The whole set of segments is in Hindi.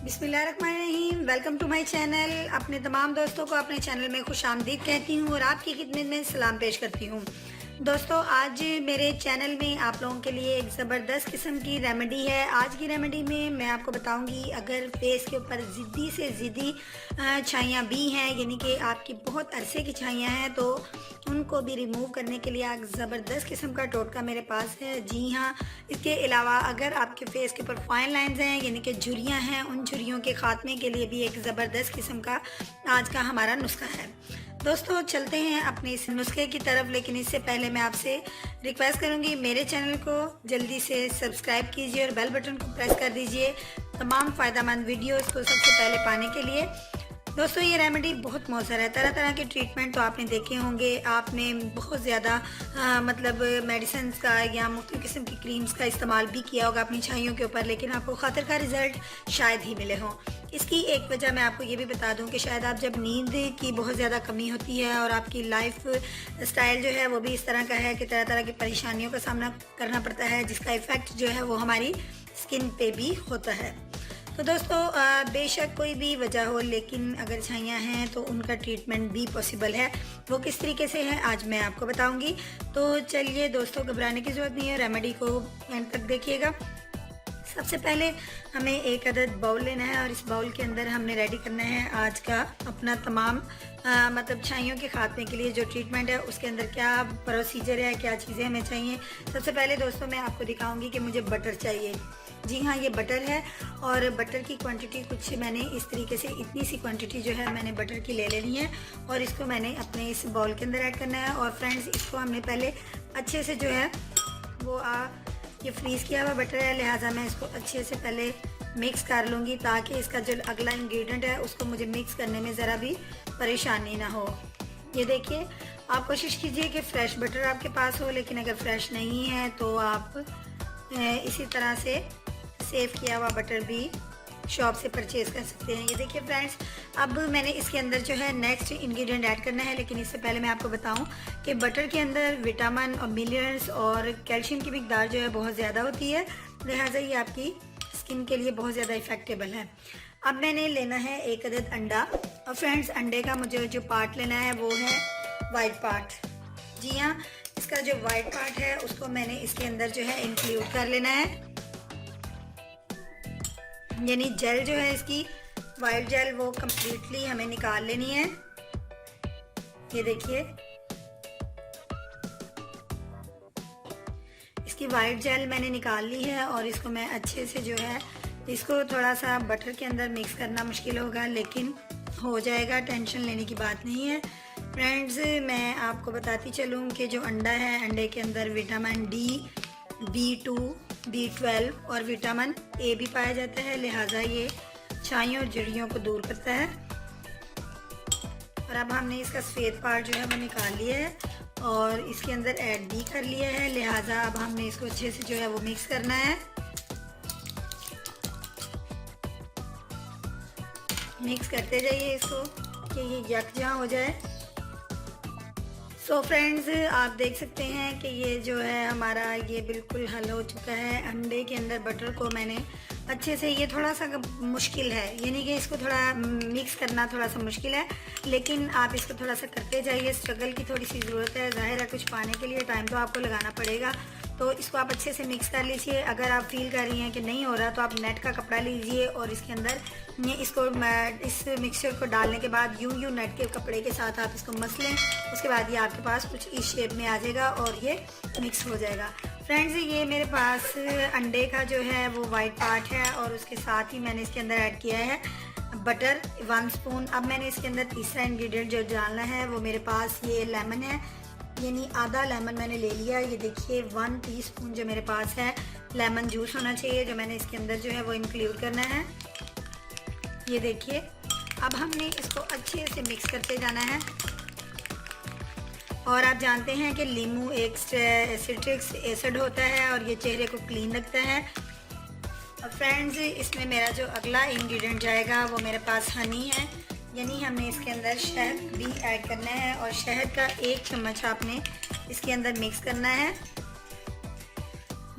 बिस्मिल्लाहिर्रहमानिर्रहीम। Welcome to my channel. अपने तमाम दोस्तों को अपने चैनल में खुश आमदीद कहती हूँ और आपकी खिदमत में सलाम पेश करती हूँ। दोस्तों, आज मेरे चैनल में आप लोगों के लिए एक ज़बरदस्त किस्म की रेमेडी है। आज की रेमेडी में मैं आपको बताऊंगी, अगर फेस के ऊपर ज़िद्दी से ज़िद्दी छाइयाँ भी हैं, यानी कि आपकी बहुत अरसे की छाइयाँ हैं, तो उनको भी रिमूव करने के लिए एक ज़बरदस्त किस्म का टोटका मेरे पास है। जी हाँ, इसके अलावा अगर आपके फेस के ऊपर फाइन लाइंस हैं, यानी कि झुर्रियाँ हैं, उन झुर्रियों के ख़ात्मे के लिए भी एक ज़बरदस्त किस्म का आज का हमारा नुस्खा है। दोस्तों, चलते हैं अपने इस नुस्खे की तरफ, लेकिन इससे पहले मैं आपसे रिक्वेस्ट करूंगी, मेरे चैनल को जल्दी से सब्सक्राइब कीजिए और बेल बटन को प्रेस कर दीजिए तमाम फ़ायदेमंद वीडियोस को सबसे पहले पाने के लिए। दोस्तों, ये रेमेडी बहुत मौसर है। तरह तरह के ट्रीटमेंट तो आपने देखे होंगे, आपने बहुत ज़्यादा मतलब मेडिसिन का या मुख्तलिफ किस्म की क्रीम्स का इस्तेमाल भी किया होगा अपनी छाइयों के ऊपर, लेकिन आपको खातिर का रिज़ल्ट शायद ही मिले हों। इसकी एक वजह मैं आपको ये भी बता दूं कि शायद आप जब नींद की बहुत ज़्यादा कमी होती है और आपकी लाइफ स्टाइल जो है वो भी इस तरह का है कि तरह तरह की परेशानियों का सामना करना पड़ता है, जिसका इफ़ेक्ट जो है वो हमारी स्किन पे भी होता है। तो दोस्तों, बेशक कोई भी वजह हो, लेकिन अगर छाइयाँ हैं तो उनका ट्रीटमेंट भी पॉसिबल है। वो किस तरीके से है आज मैं आपको बताऊंगी। तो चलिए दोस्तों, घबराने की ज़रूरत नहीं है, रेमेडी को एंड तक देखिएगा। सबसे पहले हमें एक अदद बाउल लेना है और इस बाउल के अंदर हमने रेडी करना है आज का अपना तमाम मतलब छाइयों के खात्मे के लिए जो ट्रीटमेंट है, उसके अंदर क्या प्रोसीजर है, क्या चीज़ें हमें चाहिए। सबसे पहले दोस्तों, मैं आपको दिखाऊंगी कि मुझे बटर चाहिए। जी हाँ, ये बटर है और बटर की क्वांटिटी कुछ मैंने इस तरीके से, इतनी सी क्वांटिटी जो है मैंने बटर की ले लेनी है और इसको मैंने अपने इस बाउल के अंदर ऐड करना है। और फ्रेंड्स, इसको हमने पहले अच्छे से जो है वो ये फ्रीज़ किया हुआ बटर है, लिहाजा मैं इसको अच्छे से पहले मिक्स कर लूँगी ताकि इसका जो अगला इंग्रेडिएंट है उसको मुझे मिक्स करने में ज़रा भी परेशानी ना हो। ये देखिए, आप कोशिश कीजिए कि फ़्रेश बटर आपके पास हो, लेकिन अगर फ्रेश नहीं है तो आप इसी तरह से सेव किया हुआ बटर भी शॉप से परचेज़ कर सकते हैं। ये देखिए फ्रेंड्स, अब मैंने इसके अंदर जो है नेक्स्ट इंग्रेडिएंट ऐड करना है, लेकिन इससे पहले मैं आपको बताऊं कि बटर के अंदर विटामिन और मिनरल्स और कैल्शियम की मिकदार जो है बहुत ज़्यादा होती है, लिहाजा ये आपकी स्किन के लिए बहुत ज़्यादा इफ़ेक्टेबल है। अब मैंने लेना है एक अदद अंडा, और फ्रेंड्स अंडे का मुझे जो पार्ट लेना है वो है वाइट पार्ट। जी हाँ, इसका जो वाइट पार्ट है उसको मैंने इसके अंदर जो है इंक्लूड कर लेना है, यानी जेल जो है इसकी वाइट जेल वो कम्प्लीटली हमें निकाल लेनी है। ये देखिए, इसकी वाइट जेल मैंने निकाल ली है और इसको मैं अच्छे से जो है, इसको थोड़ा सा बटर के अंदर मिक्स करना मुश्किल होगा, लेकिन हो जाएगा, टेंशन लेने की बात नहीं है। फ्रेंड्स, मैं आपको बताती चलूँ कि जो अंडा है, अंडे के अंदर विटामिन डी, B2, B12 और विटामिन ए भी पाया जाता है, लिहाजा ये छाइयों और झुर्रियों को दूर करता है। और अब हमने इसका सफ़ेद पार्ट जो है वो निकाल लिया है और इसके अंदर ऐड भी कर लिया है, लिहाजा अब हमने इसको अच्छे से जो है वो मिक्स करना है। मिक्स करते जाइए इसको कि ये यकजा हो जाए। सो फ्रेंड्स, आप देख सकते हैं कि ये जो है हमारा ये बिल्कुल हल हो चुका है। अंडे के अंदर बटर को मैंने अच्छे से, ये थोड़ा सा मुश्किल है, यानी कि इसको थोड़ा मिक्स करना थोड़ा सा मुश्किल है, लेकिन आप इसको थोड़ा सा करते जाइए। स्ट्रगल की थोड़ी सी ज़रूरत है, ज़ाहिर है कुछ पाने के लिए टाइम तो आपको लगाना पड़ेगा। तो इसको आप अच्छे से मिक्स कर लीजिए। अगर आप फील कर रही हैं कि नहीं हो रहा तो आप नेट का कपड़ा लीजिए और इसके अंदर इसको इस मिक्सचर को डालने के बाद यूं नेट के कपड़े के साथ आप इसको मस लें। उसके बाद ये आपके पास कुछ इस शेप में आ जाएगा और ये मिक्स हो जाएगा। फ्रेंड्स, ये मेरे पास अंडे का जो है वो वाइट पार्ट है और उसके साथ ही मैंने इसके अंदर ऐड किया है बटर 1 स्पून। अब मैंने इसके अंदर तीसरा इंग्रेडिएंट जो डालना है वो मेरे पास ये लेमन है, यानी आधा लेमन मैंने ले लिया। ये देखिए 1 टीस्पून जो मेरे पास है लेमन जूस होना चाहिए, जो मैंने इसके अंदर जो है वो इंक्लूड करना है। ये देखिए, अब हमने इसको अच्छे से मिक्स करते जाना है। और आप जानते हैं कि लीमू एक सिट्रिक एसिड होता है और ये चेहरे को क्लीन रखता है। और फ्रेंड्स, इसमें मेरा जो अगला इंग्रेडिएंट जाएगा वो मेरे पास हनी है, यानी हमने इसके अंदर शहद भी ऐड करना है और शहद का 1 चम्मच आपने इसके अंदर मिक्स करना है।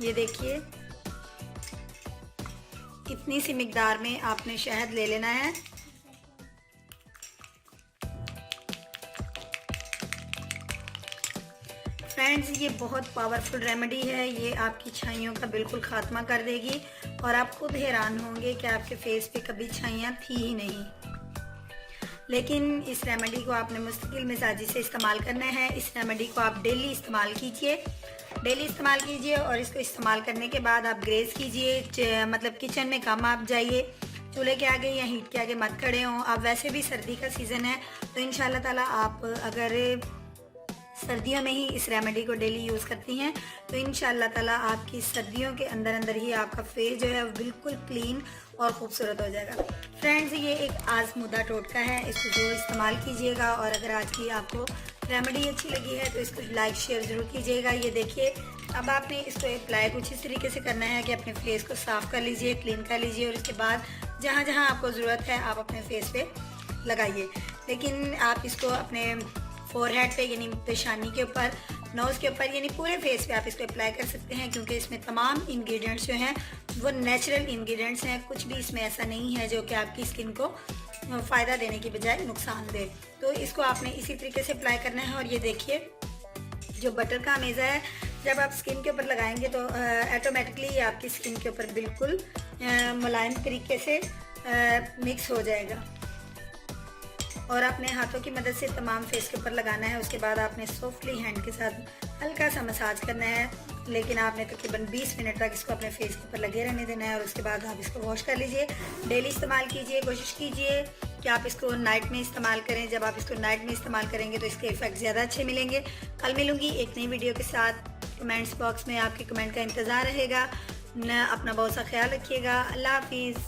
ये देखिए, इतनी सी मिकदार में आपने शहद ले लेना है। फ्रेंड्स, ये बहुत पावरफुल रेमेडी है, ये आपकी छाइयों का बिल्कुल ख़ात्मा कर देगी और आप खुद हैरान होंगे कि आपके फेस पे कभी छाइयाँ थी ही नहीं। लेकिन इस रेमेडी को आपने मुस्तकिल मिजाजी से इस्तेमाल करना है। इस रेमेडी को आप डेली इस्तेमाल कीजिए और इसको इस्तेमाल करने के बाद आप ग्रेस कीजिए, मतलब किचन में कम आप जाइए, चूल्हे के आगे या हीट के आगे मत खड़े हों। आप वैसे भी सर्दी का सीज़न है, तो इंशाल्लाह ताला आप अगर सर्दियों में ही इस रेमेडी को डेली यूज़ करती हैं तो इंशाल्लाह ताला आपकी सर्दियों के अंदर अंदर ही आपका फेस जो है वो बिल्कुल क्लीन और ख़ूबसूरत हो जाएगा। फ्रेंड्स, ये एक आज़मूदा टोटका है, इसको ज़रूर इस्तेमाल कीजिएगा। और अगर आज की आपको रेमेडी अच्छी लगी है तो इसको लाइक शेयर ज़रूर कीजिएगा। ये देखिए, अब आपने इसको अप्लाई कुछ इस तरीके से करना है कि अपने फेस को साफ़ कर लीजिए, क्लीन कर लीजिए और उसके बाद जहाँ जहाँ आपको ज़रूरत है आप अपने फेस पे लगाइए। लेकिन आप इसको अपने फोरहेड पे यानी पेशानी के ऊपर, नोज़ के ऊपर यानी पूरे फेस पे आप इसको अप्लाई कर सकते हैं, क्योंकि इसमें तमाम इंग्रेडिएंट्स जो हैं वो नेचुरल इंग्रेडिएंट्स हैं। कुछ भी इसमें ऐसा नहीं है जो कि आपकी स्किन को फ़ायदा देने की बजाय नुकसान दे। तो इसको आपने इसी तरीके से अप्लाई करना है। और ये देखिए, जो बटर का मेज़ा है, जब आप स्किन के ऊपर लगाएंगे तो ऑटोमेटिकली आपकी स्किन के ऊपर बिल्कुल मुलायम तरीके से मिक्स हो जाएगा। और अपने हाथों की मदद से तमाम फेस के ऊपर लगाना है। उसके बाद आपने सॉफ्टली हैंड के साथ हल्का सा मसाज करना है, लेकिन आपने तकरीबन 20 मिनट तक इसको अपने फेस के ऊपर लगे रहने देना है। और उसके बाद आप इसको वॉश कर लीजिए। डेली इस्तेमाल कीजिए, कोशिश कीजिए कि आप इसको नाइट में इस्तेमाल करें। जब आप इसको नाइट में इस्तेमाल करेंगे तो इसके इफ़ेक्ट ज़्यादा अच्छे मिलेंगे। कल मिलूँगी एक नई वीडियो के साथ। कमेंट्स बॉक्स में आपके कमेंट का इंतज़ार रहेगा। अपना बहुत सा ख्याल रखिएगा। अल्लाह हाफिज़।